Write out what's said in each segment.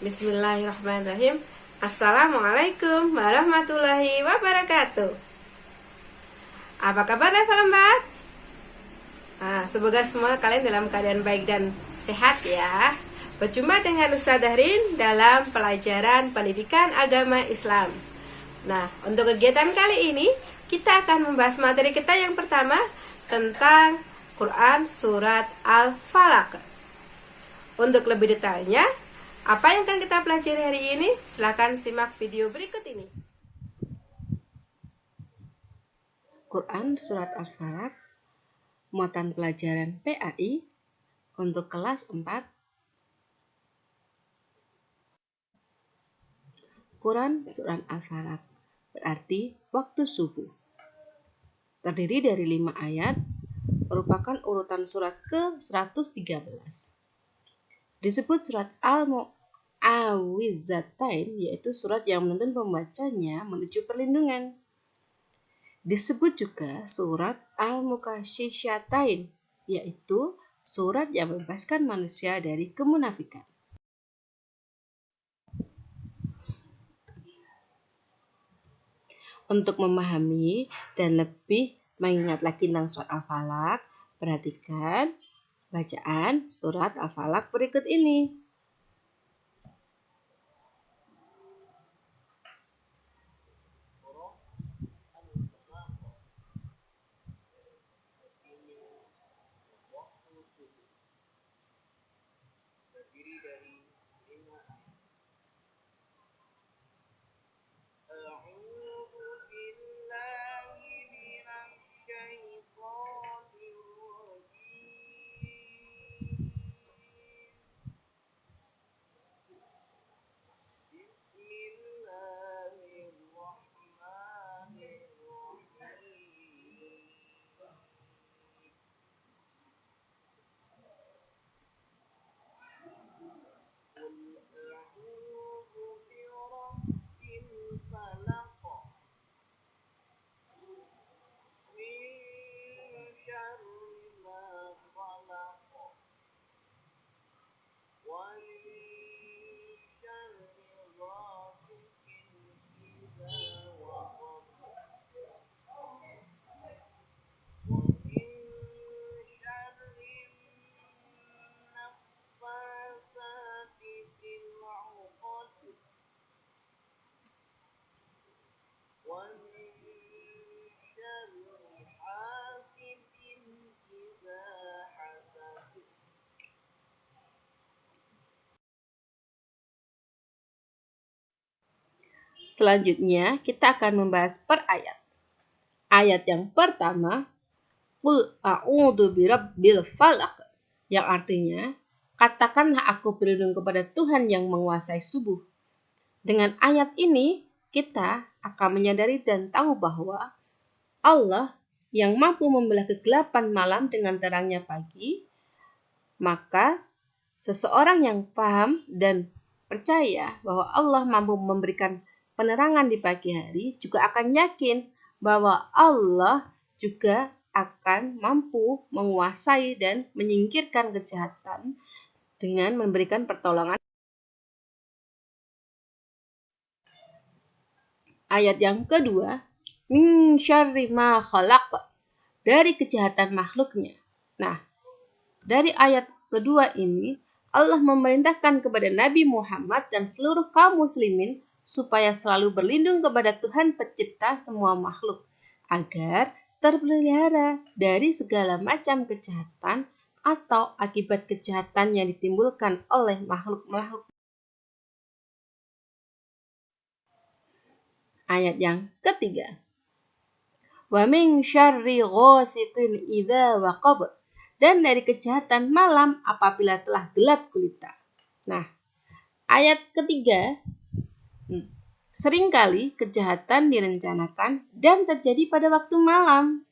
Bismillahirrahmanirrahim. Assalamualaikum warahmatullahi wabarakatuh. Apa kabar level 4? Semoga semua kalian dalam keadaan baik dan sehat ya. Berjumpa dengan Ustaz Dahrin dalam pelajaran pendidikan agama Islam. Untuk kegiatan kali ini kita akan membahas materi kita yang pertama tentang Quran Surat Al-Falaq. Untuk lebih detailnya, apa yang akan kita pelajari hari ini? Silakan simak video berikut ini. Quran Surat Al-Falaq, muatan pelajaran PAI untuk kelas 4. Quran Surat Al-Falaq berarti waktu subuh. Terdiri dari 5 ayat, merupakan urutan surat ke-113. Disebut surat Al-Mu'awwidzatain, yaitu surat yang menuntun pembacanya menuju perlindungan. Disebut juga surat Al-Mukasyisyatain, yaitu surat yang membebaskan manusia dari kemunafikan. Untuk memahami dan lebih mengingat lagi tentang surat Al-Falaq, perhatikan bacaan surat Al-Falaq berikut ini. Terdiri dari 5 ayat. A'udzu billahi minasy syaithanir rajim. Bismillahirrahmanirrahim. Qul a'udzu birabbil falaq min syarri ma khalaq wa min syarri ghasiqin idza waqab wa min syarri naffasati fil 'uqad wa min syarri hasidin idza hasad. Selanjutnya, kita akan membahas per ayat. Ayat yang pertama, Qul a'udzu birabbil falaq, yang artinya, katakanlah aku berlindung kepada Tuhan yang menguasai subuh. Dengan ayat ini, kita akan menyadari dan tahu bahwa Allah yang mampu membelah kegelapan malam dengan terangnya pagi, maka seseorang yang paham dan percaya bahwa Allah mampu memberikan penerangan di pagi hari juga akan yakin bahwa Allah juga akan mampu menguasai dan menyingkirkan kejahatan dengan memberikan pertolongan. Ayat yang kedua, min syarri ma khalaq, dari kejahatan makhluknya. Dari ayat kedua ini, Allah memerintahkan kepada Nabi Muhammad dan seluruh kaum muslimin supaya selalu berlindung kepada Tuhan pencipta semua makhluk, agar terpelihara dari segala macam kejahatan atau akibat kejahatan yang ditimbulkan oleh makhluk-makhluk. Ayat yang ketiga, wa min syarri ghasiqin idza waqab, dan dari kejahatan malam apabila telah gelap gulita. Ayat ketiga, seringkali kejahatan direncanakan dan terjadi pada waktu malam.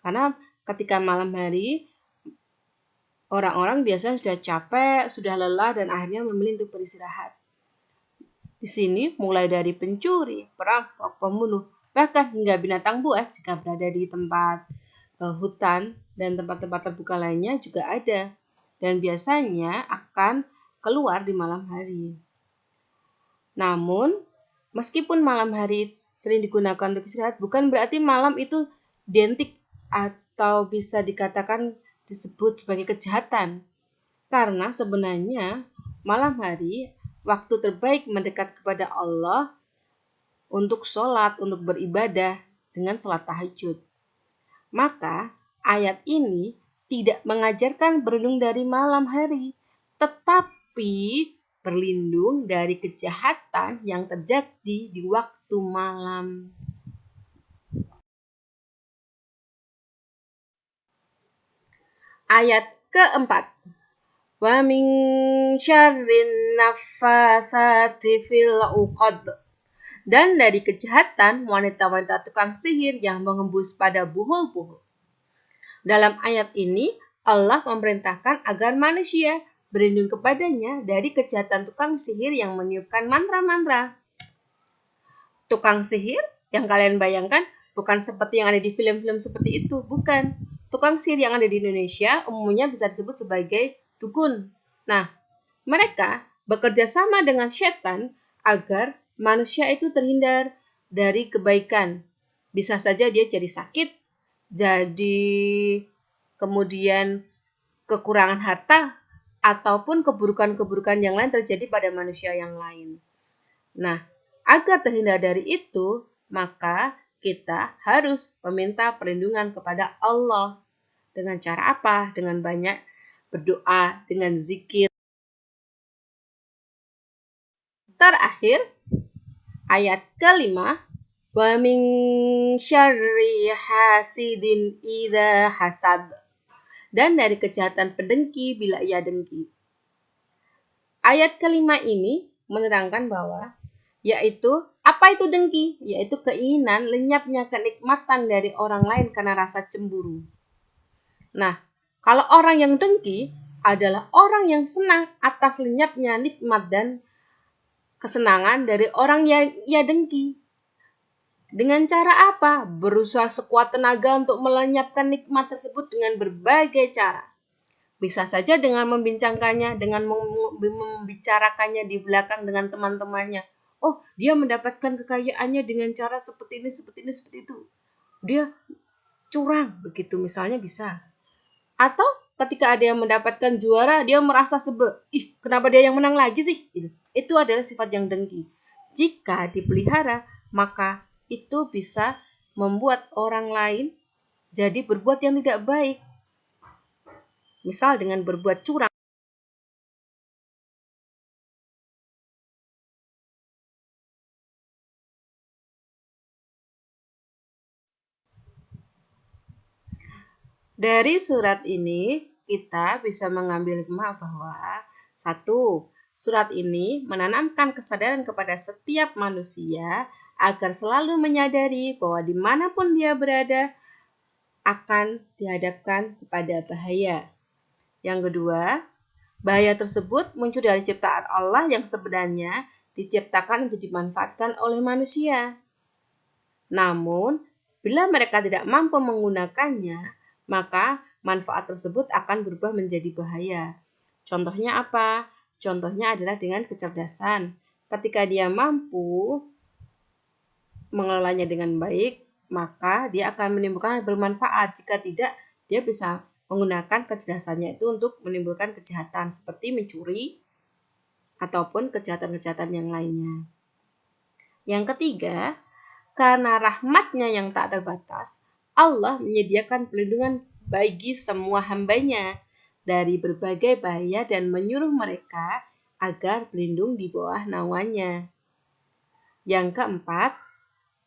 Karena ketika malam hari, orang-orang biasanya sudah capek, sudah lelah, dan akhirnya memilih untuk beristirahat. Di sini mulai dari pencuri, perampok, pembunuh, bahkan hingga binatang buas jika berada di tempat hutan dan tempat-tempat terbuka lainnya juga ada, dan biasanya akan keluar di malam hari. Namun, meskipun malam hari sering digunakan untuk istirahat, bukan berarti malam itu identik atau bisa dikatakan disebut sebagai kejahatan. Karena sebenarnya malam hari waktu terbaik mendekat kepada Allah untuk sholat, untuk beribadah dengan sholat tahajud. Maka ayat ini tidak mengajarkan berlindung dari malam hari, tetapi berlindung dari kejahatan yang terjadi di waktu malam. Ayat keempat. Wa min syarrin naffasati fil uqad. Dan dari kejahatan wanita-wanita tukang sihir yang mengembus pada buhul-buhul. Dalam ayat ini, Allah memerintahkan agar manusia berlindung kepadanya dari kejahatan tukang sihir yang meniupkan mantra-mantra. Tukang sihir yang kalian bayangkan bukan seperti yang ada di film-film seperti itu, bukan. Tukang sihir yang ada di Indonesia umumnya bisa disebut sebagai dukun. Nah, mereka bekerja sama dengan setan agar manusia itu terhindar dari kebaikan. Bisa saja dia jadi sakit, jadi kemudian kekurangan harta, ataupun keburukan-keburukan yang lain terjadi pada manusia yang lain. Nah, agar terhindar dari itu, maka kita harus meminta perlindungan kepada Allah. Dengan cara apa? Dengan banyak berdoa, dengan zikir. Terakhir, ayat kelima, wa min syarri hasidin idza hasad. Dan dari kejahatan pedengki bila ia dengki. Ayat kelima ini menerangkan bahwa yaitu apa itu dengki? Yaitu keinginan lenyapnya kenikmatan dari orang lain karena rasa cemburu. Nah, kalau orang yang dengki adalah orang yang senang atas lenyapnya nikmat dan kesenangan dari orang yang ia dengki. Dengan cara apa? Berusaha sekuat tenaga untuk melenyapkan nikmat tersebut dengan berbagai cara. Bisa saja dengan membincangkannya, dengan membicarakannya di belakang dengan teman-temannya. Oh, dia mendapatkan kekayaannya dengan cara seperti ini, seperti ini, seperti itu. Dia curang, begitu misalnya bisa. Atau ketika ada yang mendapatkan juara, dia merasa sebel. Ih, kenapa dia yang menang lagi sih? Itu adalah sifat yang dengki. Jika dipelihara, maka itu bisa membuat orang lain jadi berbuat yang tidak baik. Misal dengan berbuat curang. Dari surat ini, kita bisa mengambil hikmah bahwa satu, surat ini menanamkan kesadaran kepada setiap manusia agar selalu menyadari bahwa dimanapun dia berada akan dihadapkan kepada bahaya. Yang kedua, bahaya tersebut muncul dari ciptaan Allah yang sebenarnya diciptakan untuk dimanfaatkan oleh manusia. Namun, bila mereka tidak mampu menggunakannya, maka manfaat tersebut akan berubah menjadi bahaya. Contohnya apa? Contohnya adalah dengan kecerdasan. Ketika dia mampu mengelolanya dengan baik, maka dia akan menimbulkan bermanfaat. Jika tidak, dia bisa menggunakan kecerdasannya itu untuk menimbulkan kejahatan seperti mencuri ataupun kejahatan-kejahatan yang lainnya. Yang ketiga, karena rahmatnya yang tak terbatas, Allah menyediakan perlindungan bagi semua hambanya dari berbagai bahaya dan menyuruh mereka agar berlindung di bawah naungannya. Yang keempat,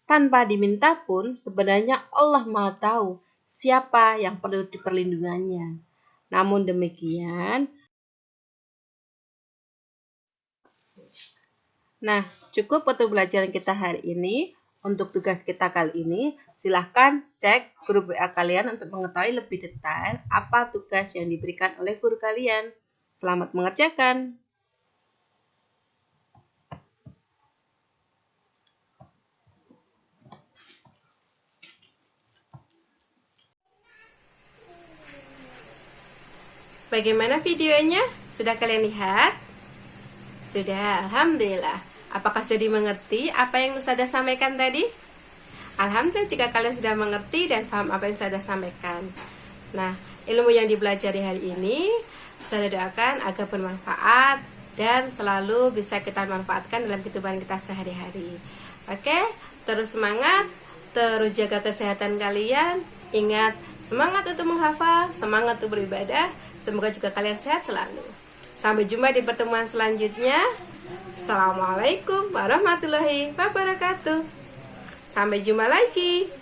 tanpa diminta pun sebenarnya Allah Maha tahu siapa yang perlu diperlindungannya. Namun demikian, cukup untuk pelajaran kita hari ini. Untuk tugas kita kali ini, silahkan cek grup WA kalian untuk mengetahui lebih detail apa tugas yang diberikan oleh guru kalian. Selamat mengerjakan! Bagaimana videonya? Sudah kalian lihat? Sudah, alhamdulillah. Apakah sudah dimengerti apa yang Ustazah sampaikan tadi? Alhamdulillah jika kalian sudah mengerti dan paham apa yang Ustazah sampaikan. Nah, ilmu yang dipelajari hari ini Ustazah doakan agar bermanfaat dan selalu bisa kita manfaatkan dalam kehidupan kita sehari-hari. Oke, terus semangat, terus jaga kesehatan kalian. Ingat, semangat untuk menghafal, semangat untuk beribadah. Semoga juga kalian sehat selalu. Sampai jumpa di pertemuan selanjutnya. Assalamualaikum warahmatullahi wabarakatuh. Sampai jumpa lagi.